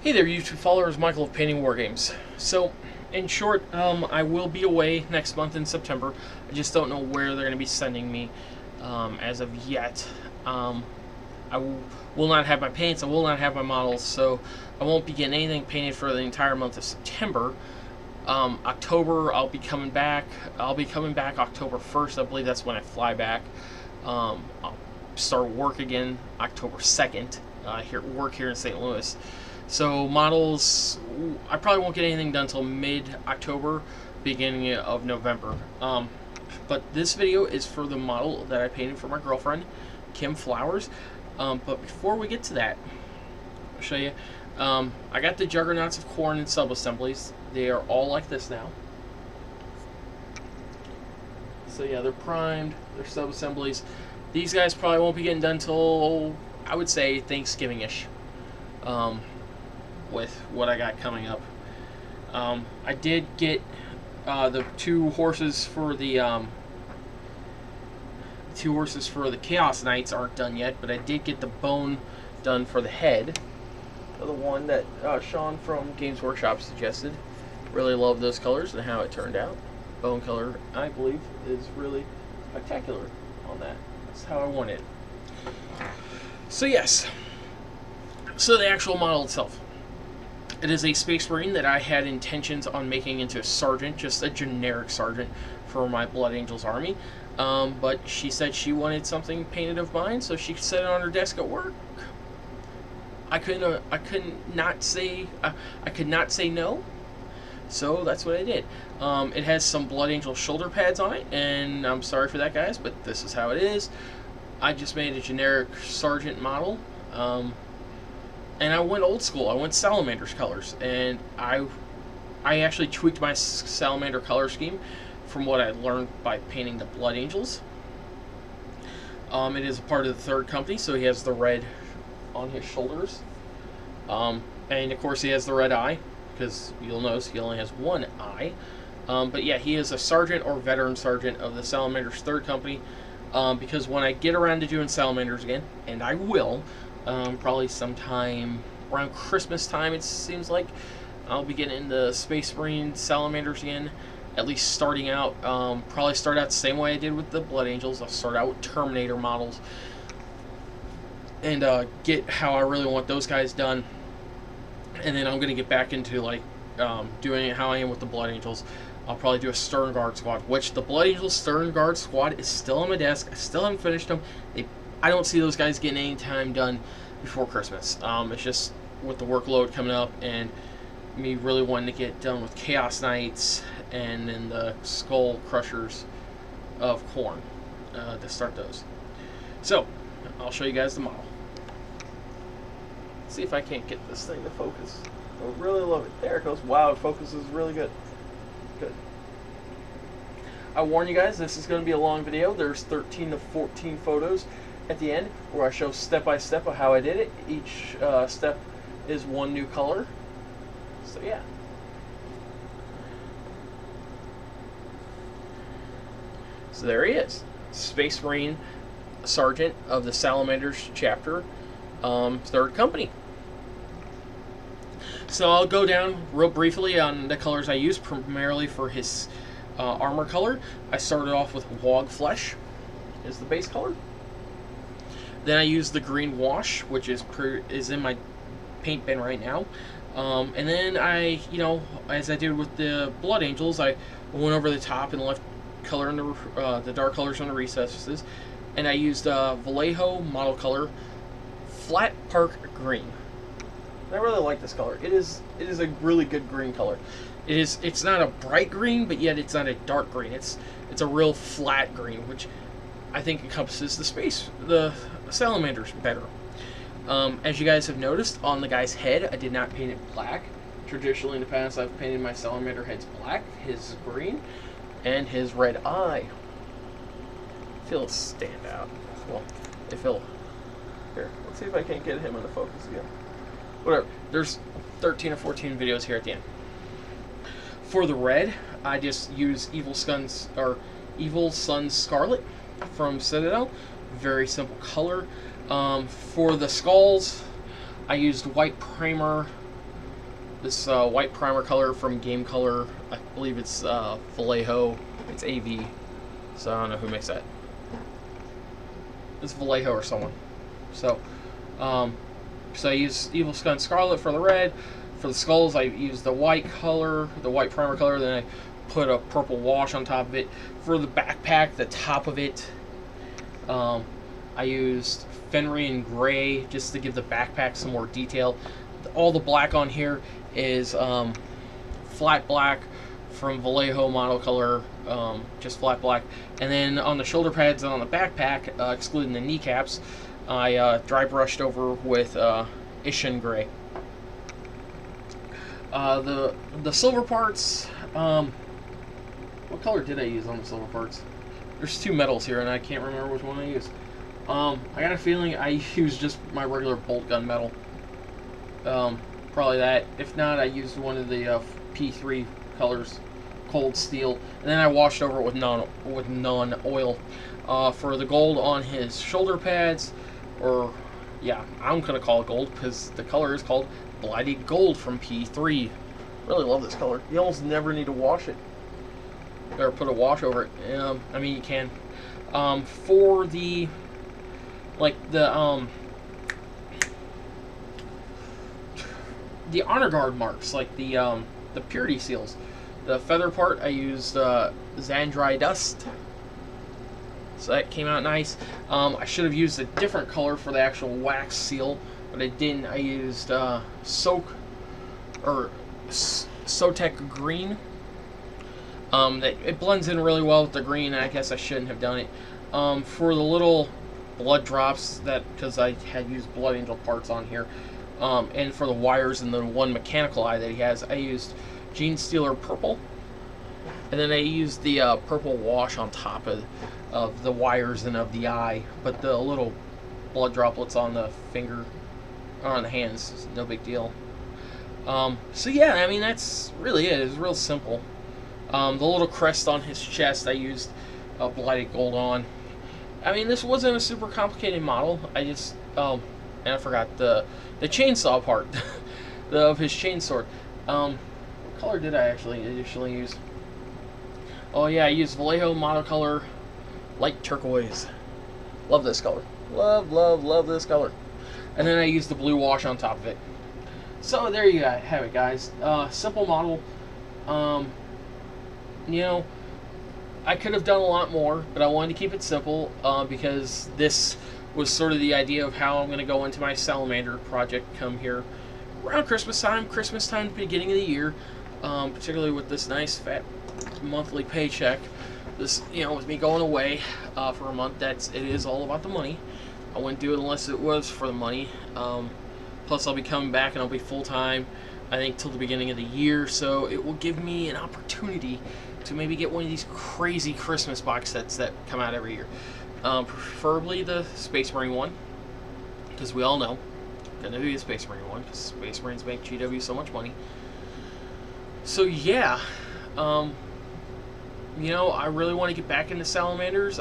Hey there, YouTube followers. Michael of Painting War Games. So, in short, I will be away next month in September. I just don't know where they're going to be sending me as of yet. Will not have my paints. I will not have my models, so I won't be getting anything painted for the entire month of September. October, I'll be coming back. I'll be coming back October 1st. I believe that's when I fly back. I'll start work again October 2nd. Work here in St. Louis. So models, I probably won't get anything done until mid-October, beginning of November. But this video is for the model that I painted for my girlfriend, Kim Flowers. But before we get to that, I'll show you. I got the Juggernauts of Khorne and sub-assemblies. They are all like this now. So yeah, they're primed, they're sub-assemblies. These guys probably won't be getting done until, I would say, Thanksgiving-ish. With what I got coming up. I did get the two horses for the Chaos Knights aren't done yet, but I did get the bone done for the head. The one that Sean from Games Workshop suggested. Really love those colors and how it turned out. Bone color, I believe, is really spectacular on that. That's how I want it. So yes. So the actual model itself. It is a Space Marine that I had intentions on making into a sergeant, just a generic sergeant for my Blood Angels army. But she said she wanted something painted of mine, so she set it on her desk at work. I could not say no. So that's what I did. It has some Blood Angel shoulder pads on it, and I'm sorry for that, guys, but this is how it is. I just made a generic sergeant model. And I went old school. I went Salamander's colors, and I actually tweaked my Salamander color scheme from what I learned by painting the Blood Angels. It is a part of the third company, so he has the red on his shoulders, and of course he has the red eye, because you'll notice he only has one eye. But yeah, he is a sergeant or veteran sergeant of the Salamander's third company, because when I get around to doing Salamanders again, and I will, probably sometime around Christmas time, it seems like, I'll be getting into Space Marine Salamanders again, at least starting out. Probably start out the same way I did with the Blood Angels. I'll start out with Terminator models and get how I really want those guys done, and then I'm going to get back into like doing it how I am with the Blood Angels. I'll probably do a Stern Guard squad, which the Blood Angels Stern Guard squad is still on my desk. I still haven't finished them. I don't see those guys getting any time done before Christmas. It's just with the workload coming up and me really wanting to get done with Chaos Knights and then the Skull Crushers of Khorne to start those. So, I'll show you guys the model. See if I can't get this thing to focus. I really love it. There it goes. Wow, it focuses really good. Good. I warn you guys, this is going to be a long video. There's 13 to 14 photos at the end where I show step by step of how I did it. Each step is one new color. So yeah. So there he is. Space Marine Sergeant of the Salamanders chapter, third company. So I'll go down real briefly on the colors I used primarily for his armor color. I started off with Wog Flesh is the base color. Then I used the green wash, which is in my paint bin right now. And then I, as I did with the Blood Angels, I went over the top and left color in the dark colors on the recesses, and I used Vallejo model color, Flat Park Green. And I really like this color. It is a really good green color. It's not a bright green, but yet it's not a dark green. It's a real flat green, which I think encompasses the Salamanders better. As you guys have noticed, on the guy's head, I did not paint it black. Traditionally in the past, I've painted my Salamander heads black, his green, and his red eye. Feel stand out. Well, they feel... Here, let's see if I can't get him in the focus again. Whatever. There's 13 or 14 videos here at the end. For the red, I just use Evil Sun Scarlet from Citadel. Very simple color. For the skulls, I used white primer this white primer color from Game Color. I believe it's Vallejo. It's AV, so I don't know who makes that. It's Vallejo or someone. So, so I use Evil Skun Scarlet for the red. For the skulls, I use the white color, the white primer color. Then I put a purple wash on top of it. For the backpack, the top of it, I used Fenrir Gray just to give the backpack some more detail. All the black on here is flat black from Vallejo model color, just flat black. And then on the shoulder pads and on the backpack, excluding the kneecaps, I dry brushed over with Ishin Gray. The silver parts, what color did I use on the silver parts? There's two metals here and I can't remember which one I used. I got a feeling I used just my regular bolt gun metal. Probably that. If not, I used one of the P3 colors, cold steel, and then I washed over it with non-oil. For the gold on his shoulder pads, or yeah, I'm gonna call it gold because the color is called Blighted Gold from P3. Really love this color. You almost never need to wash it or put a wash over it. I mean, you can. For the honor guard marks, like the purity seals, the feather part, I used Zandri Dust, so that came out nice. I should have used a different color for the actual wax seal, but I didn't. I used Sotek Green. It blends in really well with the green, and I guess I shouldn't have done it. For the little blood drops, because I had used Blood Angel parts on here, and for the wires and the one mechanical eye that he has, I used Genestealer Purple, and then I used the purple wash on top of the wires and of the eye, but the little blood droplets on the finger or on the hands is no big deal. So yeah, I mean, that's really it. It's real simple. The little crest on his chest, I used Blighted Gold on. I mean, this wasn't a super complicated model. I just, and I forgot the chainsaw part of his chainsword. What color did I actually additionally use? Oh yeah, I used Vallejo model color, light turquoise. Love this color. Love this color. And then I used the blue wash on top of it. So there you have it, guys. Simple model. You know, I could have done a lot more, but I wanted to keep it simple because this was sort of the idea of how I'm going to go into my Salamander project come here around Christmas time, beginning of the year, particularly with this nice fat monthly paycheck. This, you know, with me going away for a month, it is all about the money. I wouldn't do it unless it was for the money. Plus, I'll be coming back and I'll be full-time, I think, till the beginning of the year, so it will give me an opportunity to maybe get one of these crazy Christmas box sets that come out every year. Preferably the Space Marine one, because we all know gonna be a Space Marine one, because Space Marines make GW so much money. So yeah, you know, I really want to get back into Salamanders.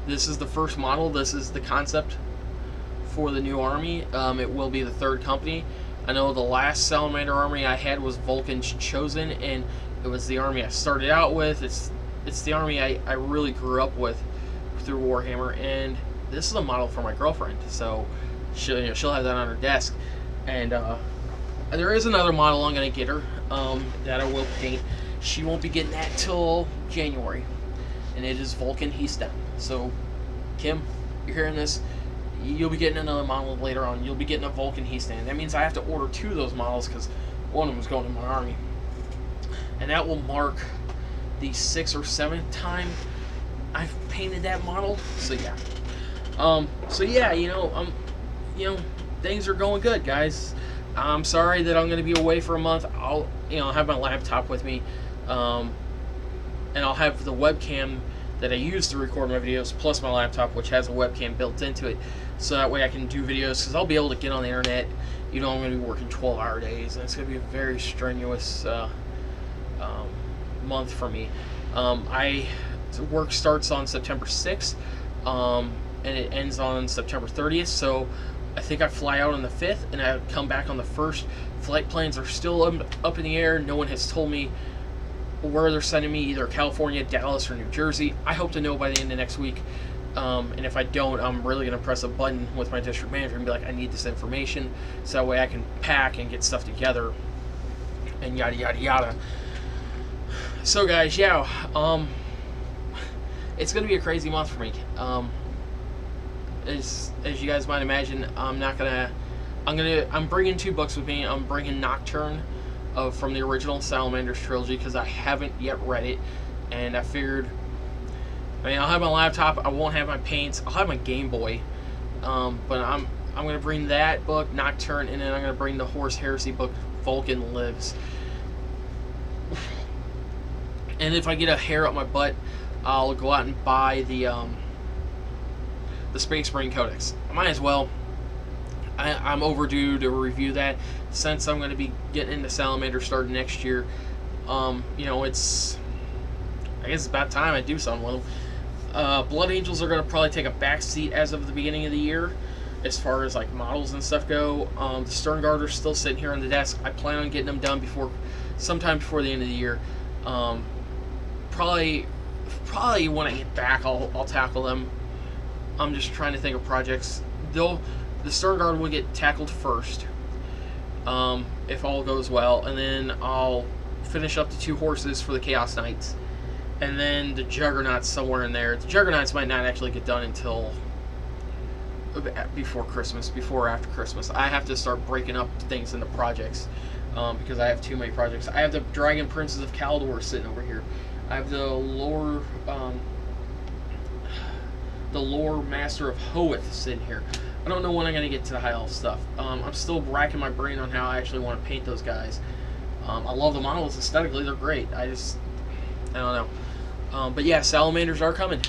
This is the first model. This is the concept for the new army. It will be the third company. I know the last Salamander army I had was Vulcan's Chosen, and it was the army I started out with. It's the army I really grew up with through Warhammer, and this is a model for my girlfriend, so she'll have that on her desk. And there is another model I'm going to get her that I will paint. She won't be getting that till January, and it is Vulcan Heaston. So, Kim, you're hearing this, you'll be getting another model later on. You'll be getting a Vulcan Heaston. That means I have to order 2 of those models because one of them is going in my army. And that will mark the 6th or 7th time I've painted that model. So yeah, you know, things are going good, guys. I'm sorry that I'm going to be away for a month. I'll have my laptop with me, and I'll have the webcam that I use to record my videos, plus my laptop, which has a webcam built into it, so that way I can do videos, because I'll be able to get on the internet. You know, I'm going to be working 12-hour days, and it's going to be a very strenuous month for me. Work starts on September 6th, and it ends on September 30th, so I think I fly out on the 5th, and I come back on the 1st. Flight plans are still up in the air. No one has told me where they're sending me, either California, Dallas, or New Jersey. I hope to know by the end of next week. And if I don't, I'm really going to press a button with my district manager and be like, I need this information, so that way I can pack and get stuff together, and yada, yada, yada. So, guys, yeah, it's going to be a crazy month for me. As you guys might imagine, I'm bringing 2 books with me. I'm bringing Nocturne from the original Salamanders trilogy, because I haven't yet read it, and I figured, I'll have my laptop, I won't have my paints, I'll have my Game Boy, but I'm going to bring that book, Nocturne, and then I'm going to bring the Horus Heresy book, Vulcan Lives. And if I get a hair up my butt, I'll go out and buy the Space Marine Codex. I might as well. I'm overdue to review that, since I'm going to be getting into Salamander starting next year. I guess it's about time I do something with them. Blood Angels are going to probably take a back seat as of the beginning of the year, as far as like models and stuff go. The Stern Guard are still sitting here on the desk. I plan on getting them done sometime before the end of the year. Probably when I get back, I'll tackle them. I'm just trying to think of projects. The Stern Guard will get tackled first, if all goes well, and then I'll finish up the 2 horses for the Chaos Knights, and then the Juggernauts somewhere in there. The Juggernauts might not actually get done until before Christmas, before or after Christmas. I have to start breaking up things into projects, because I have too many projects. I have the Dragon Princes of Kaldor sitting over here. I have the Lore Master of Hoeth sitting here. I don't know when I'm going to get to the High Elf stuff. I'm still racking my brain on how I actually want to paint those guys. I love the models aesthetically, they're great. I don't know. But yeah, Salamanders are coming.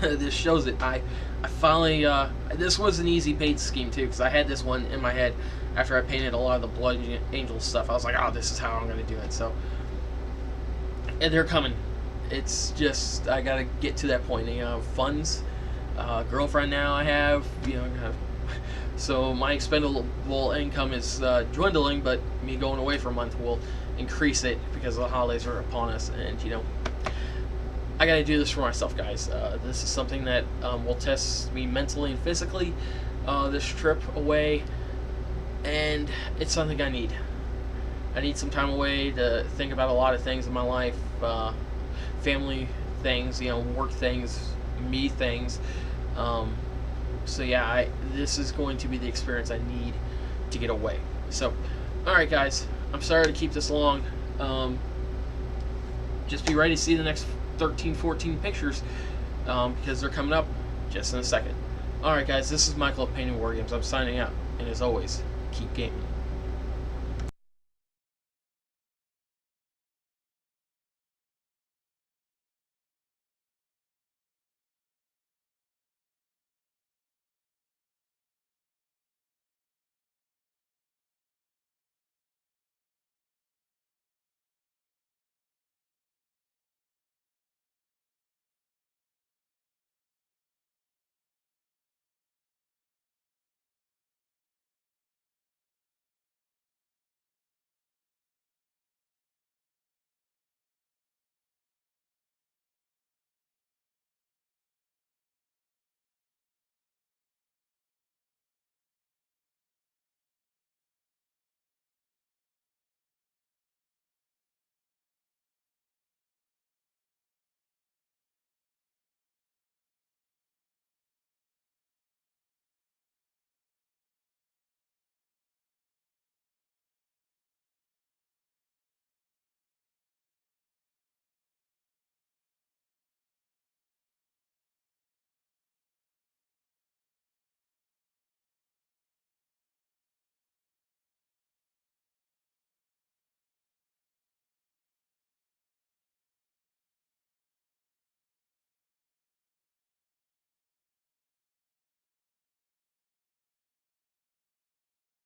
This shows it. I finally, this was an easy paint scheme too, because I had this one in my head after I painted a lot of the Blood Angels stuff. I was like, oh, this is how I'm going to do it. So, and they're coming. It's just, I got to get to that point. Funds, girlfriend now I have, so my expendable income is dwindling, but me going away for a month will increase it, because the holidays are upon us, and I gotta do this for myself, guys. This is something that will test me mentally and physically, this trip away, and it's something I need. I need some time away to think about a lot of things in my life, family things, work things, me things. So yeah, this is going to be the experience I need to get away. So, alright guys, I'm sorry to keep this long. Just be ready to see the next 13, 14 pictures, because they're coming up just in a second. Alright guys, this is Michael of Painted War Games. I'm signing out, and as always, keep gaming.